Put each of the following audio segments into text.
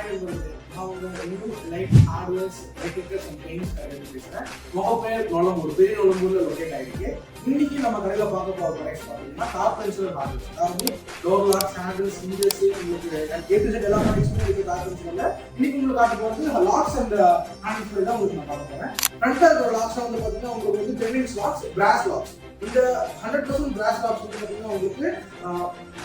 பேர் வந்து அவங்க light hardwares electricals and paints கடையில் பேசுகிறேன். முகப்பேர் நொளம்பூர், பெரிய நொளம்பூரில் லொக்கேட் ஆகிருக்கு. இன்னைக்கு நம்ம கடையில் பார்க்க போகிற ப்ராடக்ட்ஸ் பார்த்தீங்கன்னா கார்பென்சர் ஹார்ட்வேர்ஸ், அதாவது டோர் லாக், ஹேண்டில்ஸ், ஹிஞ்சஸ், உங்களுக்கு எல்லா ப்ராடக்ட்ஸுமே இருக்குது கார்பென்சரில். இன்னைக்கு உங்களுக்கு காட்ட போகிறது லாக்ஸ் அண்ட் ஹேண்டில்ஸ் தான் உங்களுக்கு நான் பார்க்க போகிறேன். ஃப்ரண்ட்டாக இருக்கிற லாக்ஸ் வந்து பார்த்தீங்கன்னா உங்களுக்கு வந்து டென்னிஸ் லாக்ஸ், பிராஸ் லாக்ஸ். இந்த 100% பிராஸ் லாக்ஸ் வந்து பார்த்தீங்கன்னா உங்களுக்கு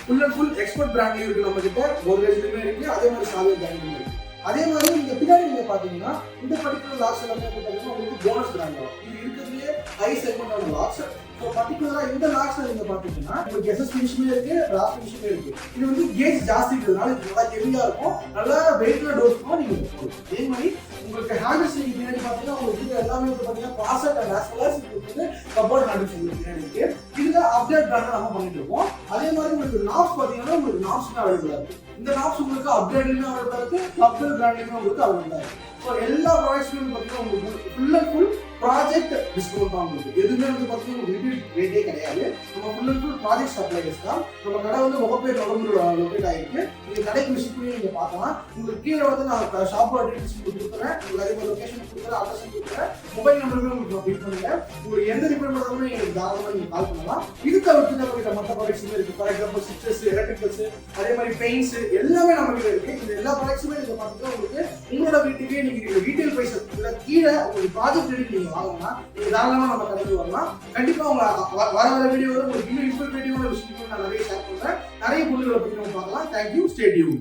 ஃபுல் அண்ட் ஃபுல் எக்ஸ்பர்ட் பிராண்ட்லேயும் இருக்குது, நம்ம கிட்ட கோத்ரேஜ்லையுமே இருக்குது, அதே மாதிரி சாலிட் பிராண்ட்லையும் இருக்குது. அதே மாதிரி நீங்க பின்னாடி நீங்க பாத்தீங்கன்னா இந்த பர்டிகுலர் லாக்ஸ் எல்லாமே பார்த்தீங்கன்னா உங்களுக்கு போனஸ் பிராண்ட் லாக். இது இருக்கிறதுலே ஹை செக்மெண்டான லாக்ஸ். ஸோ பர்டிகுலரா இந்த லாக்ஸ்ல நீங்க பாத்தீங்கன்னா உங்களுக்கு எஸ்எஸ் ஃபினிஷுமே இருக்கு, பிராஸ் ஃபினிஷுமே இருக்கு. இது வந்து கேஜ் ஜாஸ்தி இருக்கிறதுனால இது நல்லா ஹெவியா இருக்கும், நல்லா வெயிட்ல டோஸ் பண்ணா நீங்க போகலாம். அதே மாதிரி உங்களுக்கு ஹேண்டில்ஸ் நீங்க பின்னாடி பாத்தீங்கன்னா உங்களுக்கு எல்லாமே வந்து பாத்தீங்கன்னா Basset and as well as உங்களுக்கு கபோர்ட் ஹேண்டில்ஸ் உங்களுக்கு பின்னாடி இருக்கு. இதுல அப்டேட் பிராண்ட் நம்ம பண்ணிட்டு இருக்கோம். அதே மாதிரி உங்களுக்கு நாப்ஸ் பாத்தீங்கன்னா உங்களுக்கு நாப்ஸ்மே அவைலபிளா இருக்கு. இந்த நாப்ஸ் உங்களுக்கு அப்டேட்லயுமே அவைலபிளா இருக்கு, அப்டேட் பிராண்ட்லயுமே உங்களுக்கு அவைலபிளா இருக்கு. ஸோ எல்லா ப்ராடக்ட்ஸ்மே பார்த்தீங்கன்னா உங்களுக்கு full and full project discount தான் உங்களுக்கு. எதுவுமே வந்து பார்த்தீங்கன்னா உங்களுக்கு ரிப்பீட் ரேட்டே கிடையாது. நம்ம full and full project supplies தான். நம்ம கடை வந்து முகப்பேர் நொளம்பூர் லொக்கேட் ஆகிருக்கு. நீங்கள் கடைக்கு விசிட் பண்ணி நீங்கள் பார்க்கலாம். உங்களுக்கு கீழே வந்து நான் ஷாப்போட டீட்டெயில்ஸ் கொடுத்துருக்கேன், உங்களுக்கு அதே மாதிரி லொக்கேஷன் கொடுக்குறேன், அட்ரஸ் கொடுக்குறேன், மொபைல் நம்பருமே உங்களுக்கு நான் பில் பண்ணுங்க. உங்களுக்கு எந்த ரிப்பேர் பண்ணுறதுமே நீங்கள் தாராளமாக நீங்கள் கால் பண்ணலாம். இது தவிர்த்து நம்ம கிட்ட மற்ற ப்ராடக்ட்ஸுமே இருக்குது. ஃபார் எக்ஸாம்பிள் ஸ்விட்சஸ், எலக்ட்ரிக்கல்ஸ், அதே மாதிரி பெயிண்ட்ஸ் எல்லாமே நம்ம கிட்ட இருக்குது. இந்த எல்லா ப்ராடக்ட்ஸுமே நீங்கள் பார்த்தீங்கன்னா உங்களுக்கு உங்களோட வீட்டுக்கே நீங்கள் ரீட்டைல் பிரைஸ் இல்லை கீழே உங்களுக்கு ப்ராஜெக்ட் ரேட்டுக்கு நீங்கள் வாங்கினா நீங்கள் தாராளமாக நம்ம கடைக்கு வரலாம். கண்டிப்பாக உங்களை வர வீடியோவில் உங்களுக்கு இன்னும் இன்ஃபர்மேட்டிவான விஷயங்கள் நான் நிறைய ஷேர் பண்ணுறேன். நிறைய பொருட்களை பற்றி நம்ம பார்க்கலாம். Thank you, stay tune.